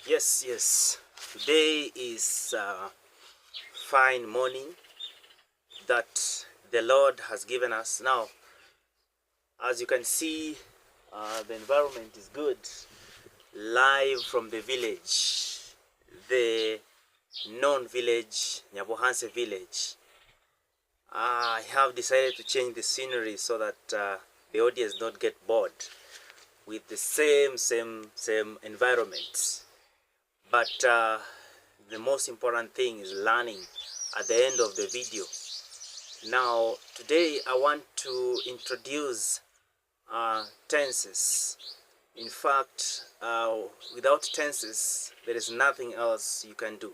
Yes. Today is a fine morning that the Lord has given us. Now, as you can see, the environment is good. Live from the village, the known village, Nyabohanse village. I have decided to change the scenery so that the audience don't get bored with the same environment. But the most important thing is learning at the end of the video. Now, today I want to introduce tenses. In fact, without tenses, there is nothing else you can do,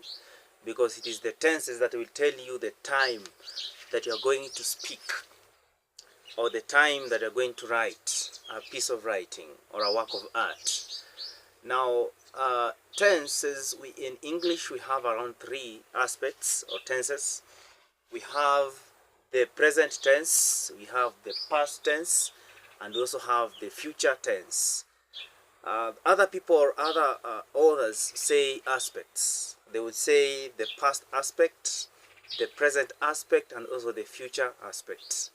because it is the tenses that will tell you the time that you are going to speak, or the time that you are going to write a piece of writing or a work of art. Now, tenses, in English we have around 3 aspects or tenses. We have the present tense, we have the past tense, and we also have the future tense. Other people or other authors say aspects. They would say the past aspect, the present aspect, and also the future aspect.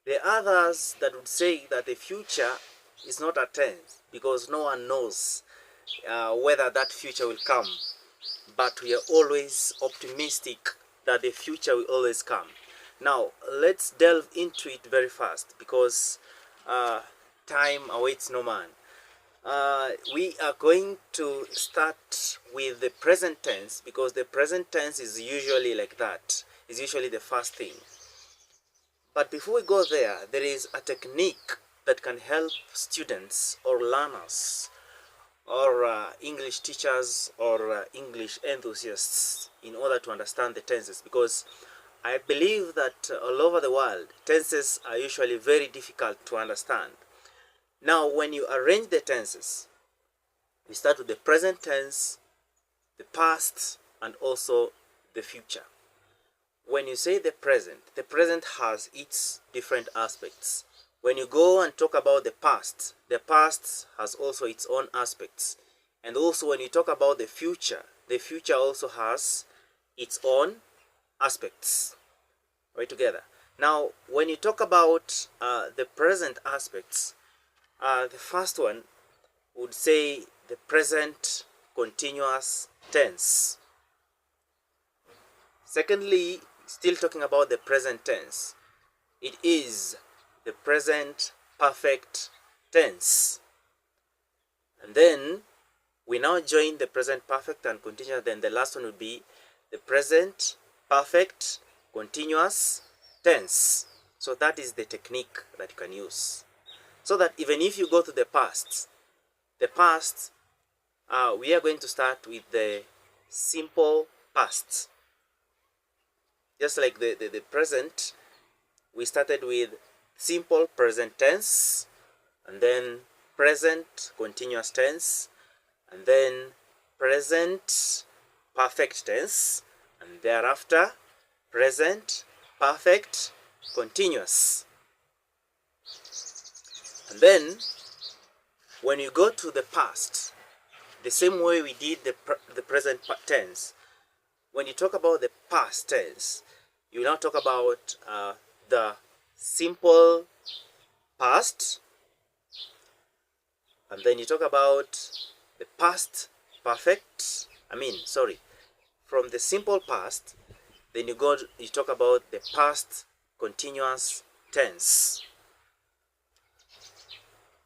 The others that would say that the future is not a tense, because no one knows whether that future will come, but we are always optimistic that the future will always come. Now, let's delve into it very fast, because time awaits no man. We are going to start with the present tense, because the present tense is usually like that. It's usually the first thing. But before we go there, there is a technique that can help students or learners or English teachers or English enthusiasts in order to understand the tenses, because I believe that all over the world, tenses are usually very difficult to understand. Now, when you arrange the tenses, we start with the present tense, the past, and also the future. When you say the present has its different aspects. When you go and talk about the past has also its own aspects. And also when you talk about the future also has its own aspects. Right, together. Now, when you talk about the present aspects, the first one would say the present continuous tense. Secondly, still talking about the present tense, it is the present perfect tense. And then we now join the present perfect and continuous. Then the last one would be the present perfect continuous tense. So that is the technique that you can use, so that even if you go to the past, we are going to start with the simple past. Just like the present, we started with simple present tense, and then present continuous tense, and then present perfect tense, and thereafter present perfect continuous. And then when you go to the past, the same way we did the present tense, when you talk about the past tense, you now talk about the simple past, and then you talk about the past perfect. From the simple past, then you talk about the past continuous tense.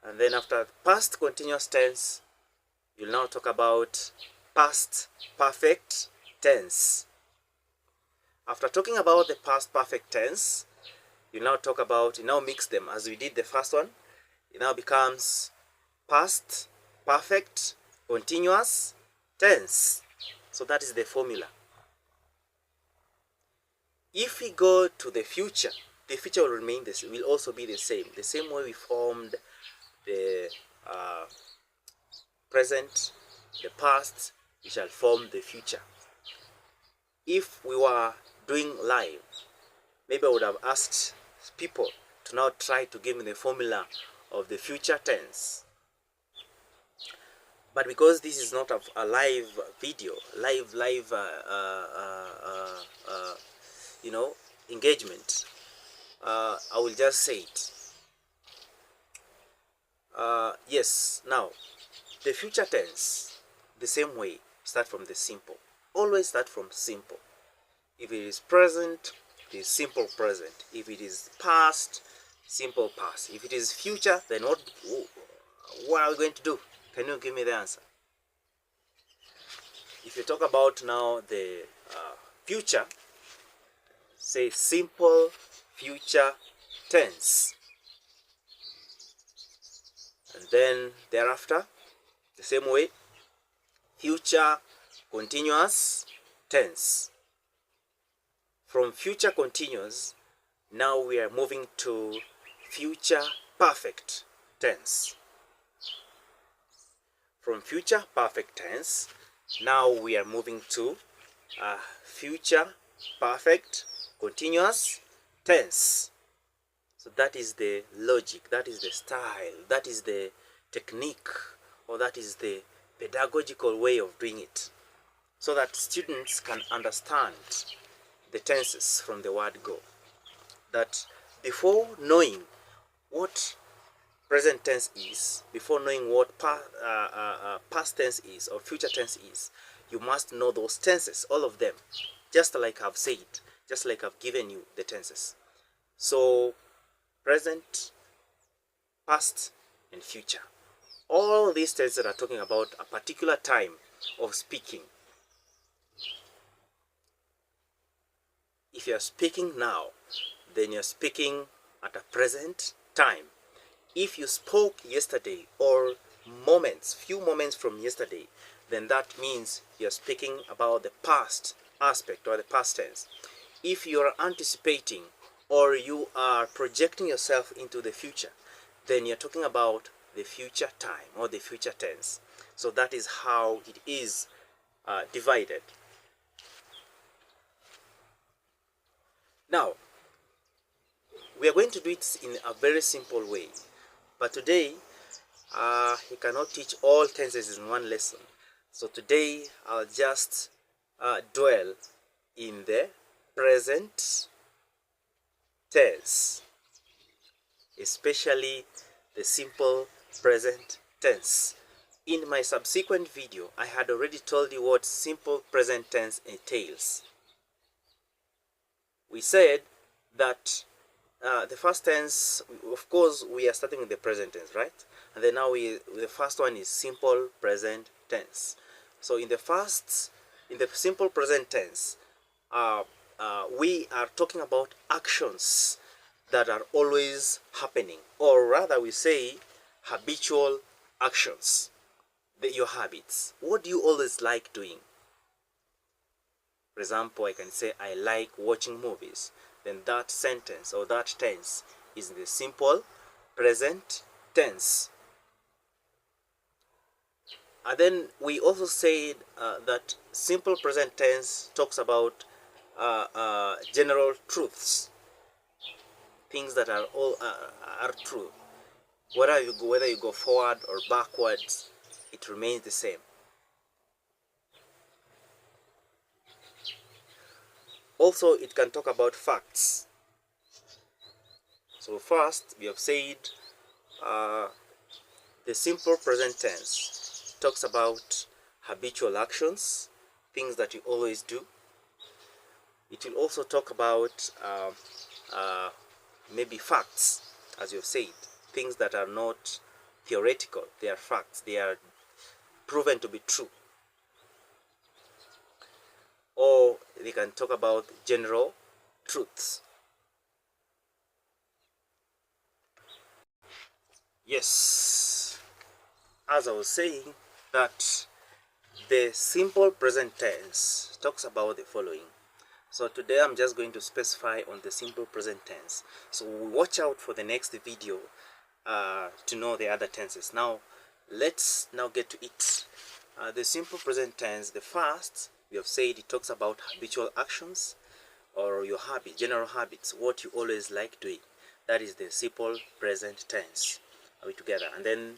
And then after past continuous tense, you'll now talk about past perfect tense. After talking about the past perfect tense, you now mix them as we did the first one. It now becomes past perfect continuous tense. So that is the formula. If we go to the future will remain the same, will also be the same way we formed the present, the past, we shall form the future. If we were doing live, maybe I would have asked people to now try to give me the formula of the future tense. But because this is not a live video, live you know, engagement, I will just say it. Yes, now the future tense, the same way, start from the simple. Always start from simple. If it is present, it is simple present. If it is past, simple past. If it is future, then what are we going to do? Can you give me the answer? If you talk about now the future, say simple future tense. And then thereafter, the same way, future continuous tense. From future continuous, now we are moving to future perfect tense. From future perfect tense, now we are moving to future perfect continuous tense. So that is the logic, that is the style, that is the technique, or that is the pedagogical way of doing it, so that students can understand the tenses from the word go. That before knowing what present tense is, before knowing what past tense is or future tense is, you must know those tenses, all of them, just like I've said, just like I've given you the tenses. So present, past, and future. All these tenses are talking about a particular time of speaking. If you're speaking now, then you're speaking at a present time. If you spoke yesterday or few moments from yesterday, then that means you're speaking about the past aspect or the past tense. If you're anticipating or you are projecting yourself into the future, then you're talking about the future time or the future tense. So that is how it is divided. Now, we are going to do it in a very simple way. But today, you cannot teach all tenses in one lesson. So today, I'll just dwell in the present tense, especially the simple present tense. In my subsequent video, I had already told you what simple present tense entails. We said that the first tense, of course, we are starting with the present tense, right? And then now the first one is simple present tense. So in the simple present tense, we are talking about actions that are always happening, or rather we say habitual actions, your habits. What do you always like doing? For example, I can say I like watching movies. Then that sentence or that tense is in the simple present tense. And then we also said that simple present tense talks about general truths, things that are all are true. Whether you go forward or backwards, it remains the same. Also, it can talk about facts. So first, we have said the simple present tense talks about habitual actions, things that you always do. It will also talk about maybe facts, as you've said, things that are not theoretical, they are facts, they are proven to be true. Or they can talk about general truths. Yes, as I was saying, that the simple present tense talks about the following. So today I'm just going to specify on the simple present tense. So watch out for the next video to know the other tenses. Now, let's now get to it. The simple present tense, the first, we have said it talks about habitual actions or your habit, general habits, what you always like doing. That is the simple present tense. Are we together? And then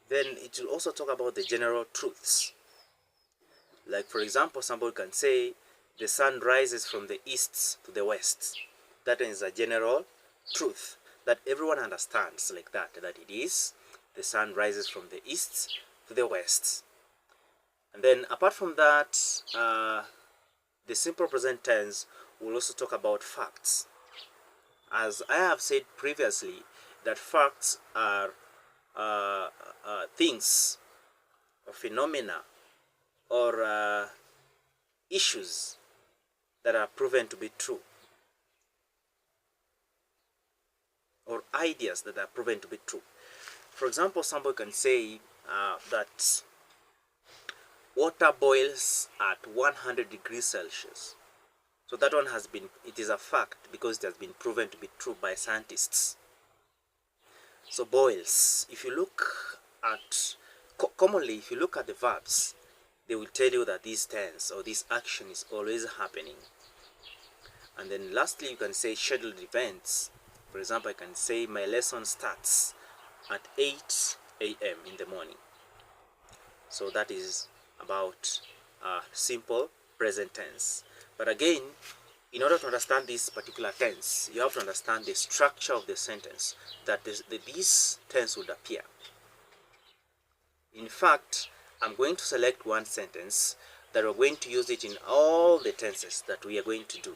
Then it will also talk about the general truths. Like for example, somebody can say the sun rises from the east to the west. That is a general truth that everyone understands, like that it is the sun rises from the east to the west. And then apart from that, the simple present tense will also talk about facts. As I have said previously, that facts are things or phenomena or issues that are proven to be true, or ideas that are proven to be true. For example, somebody can say that water boils at 100 degrees Celsius. So that one it is a fact because it has been proven to be true by scientists. So boils, if you look at, commonly if you look at the verbs, they will tell you that this tense or this action is always happening. And then lastly, you can say scheduled events. For example, I can say my lesson starts at 8 a.m. in the morning. So that is about simple present tense. But again, in order to understand this particular tense, you have to understand the structure of the sentence that this tense would appear. In fact, I'm going to select one sentence that we're going to use it in all the tenses that we are going to do.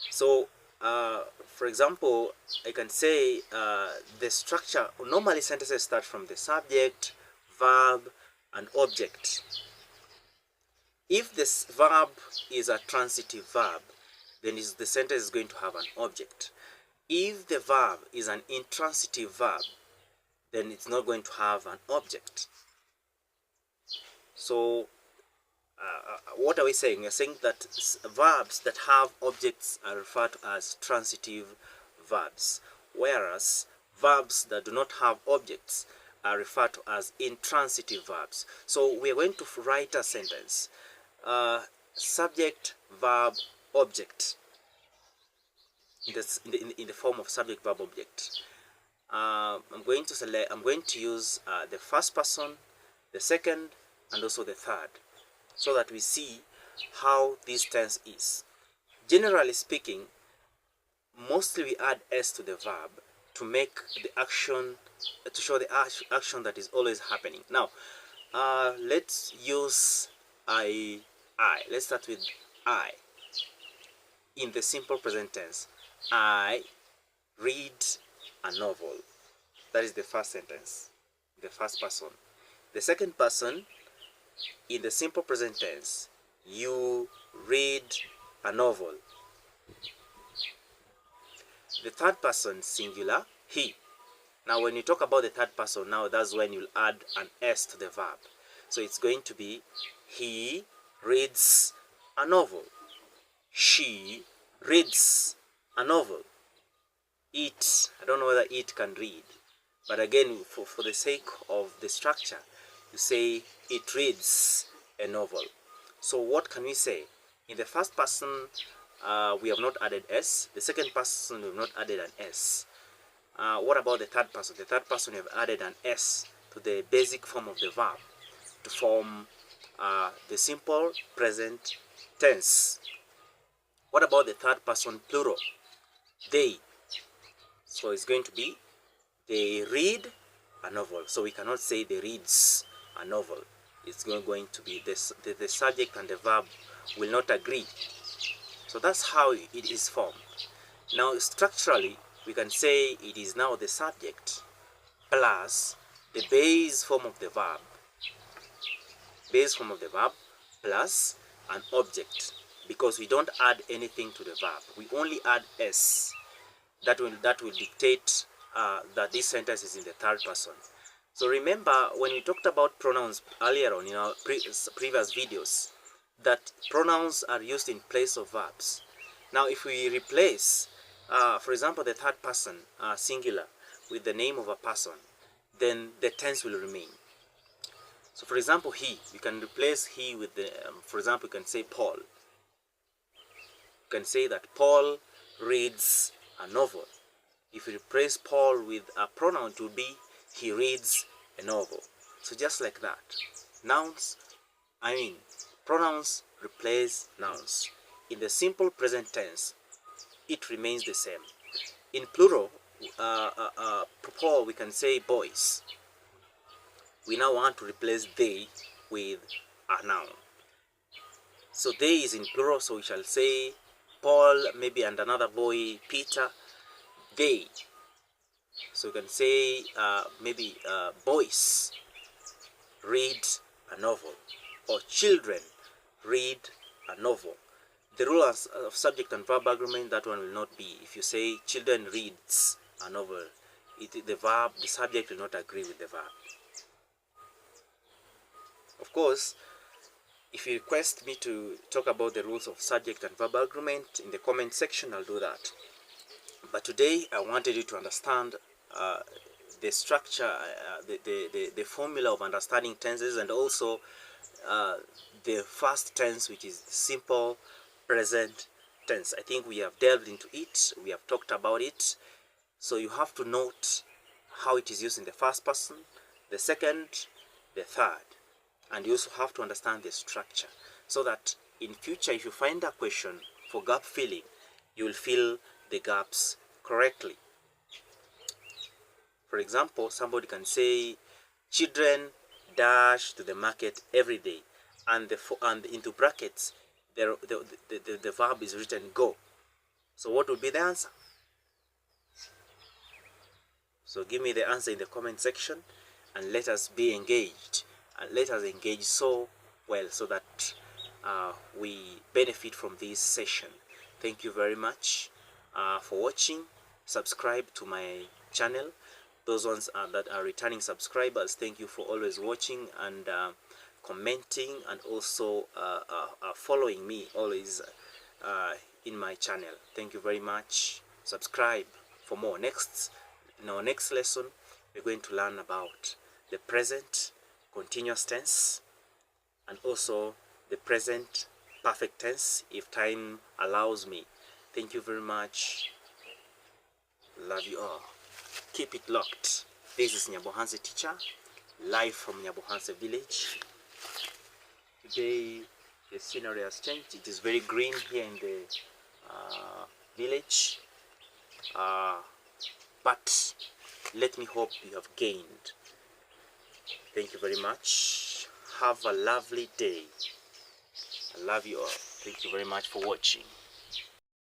So, for example, I can say the structure, normally sentences start from the subject, verb, and object. If this verb is a transitive verb, then the sentence is going to have an object. If the verb is an intransitive verb, then it's not going to have an object. So, what are we saying? We're saying that verbs that have objects are referred to as transitive verbs, whereas verbs that do not have objects are referred to as intransitive verbs. So we are going to write a sentence, subject, verb, object, in the form of subject, verb, object. I'm going to use the first person, the second, and also the third, so that we see how this tense is. Generally speaking, mostly we add s to the verb to make the action, to show the action that is always happening. Now, let's use I. Let's start with I. In the simple present tense, I read a novel. That is the first sentence, the first person. The second person, in the simple present tense, you read a novel. The third person, singular, he. Now when you talk about the third person, now that's when you'll add an s to the verb. So it's going to be, he reads a novel. She reads a novel. It, I don't know whether it can read, but again, for the sake of the structure, you say it reads a novel. So what can we say? In the first person, we have not added s. The second person, we have not added an s. What about the third person? The third person, we have added an s to the basic form of the verb to form the simple present tense. What about the third person plural? They. So it's going to be, they read a novel. So we cannot say they reads a novel. It's going to be the subject and the verb will not agree. So that's how it is formed. Now structurally, we can say it is now the subject plus the base form of the verb. Base form of the verb plus an object, because we don't add anything to the verb. We only add s. That will dictate that this sentence is in the third person. So remember, when we talked about pronouns earlier on in our previous videos, that pronouns are used in place of verbs. Now if we replace, for example, the third person singular with the name of a person, then the tense will remain. So for example, he, you can replace he with the, for example, you can say Paul. You can say that Paul reads a novel. If you replace Paul with a pronoun, it will be he reads a novel. So just like that, pronouns replace nouns. In the simple present tense, it remains the same. In plural, we can say boys. We now want to replace they with a noun. So they is in plural, so we shall say Paul, maybe, and another boy, Peter, they. So we can say maybe boys read a novel, or children read a novel. The rule of subject and verb agreement, that one will not be. If you say children reads a novel, the subject will not agree with the verb. Of course, if you request me to talk about the rules of subject and verb agreement in the comment section, I'll do that. But today I wanted you to understand the structure, the formula of understanding tenses, and also the first tense, which is simple present tense. I think we have delved into it, we have talked about it. So you have to note how it is used in the first person, the second, the third. And you also have to understand the structure, so that in future, if you find a question for gap filling, you will fill the gaps correctly. For example, somebody can say, children dash to the market every day, and into brackets, the verb is written go. So what would be the answer? So give me the answer in the comment section, and let us be engaged. And let us engage so well, so that we benefit from this session. Thank you very much for watching. Subscribe to my channel. Those ones that are returning subscribers, thank you for always watching and commenting, and also following me always in my channel. Thank you very much. Subscribe for more. In our next lesson, we're going to learn about the present continuous tense, and also the present perfect tense, if time allows me. Thank you very much. Love you all. Keep it locked. This is Nyabohanse teacher, live from Nyabohanse village. Today the scenery has changed. It is very green here in the village, but let me hope you have gained. Thank you very much. Have a lovely day. I love you all. Thank you very much for watching.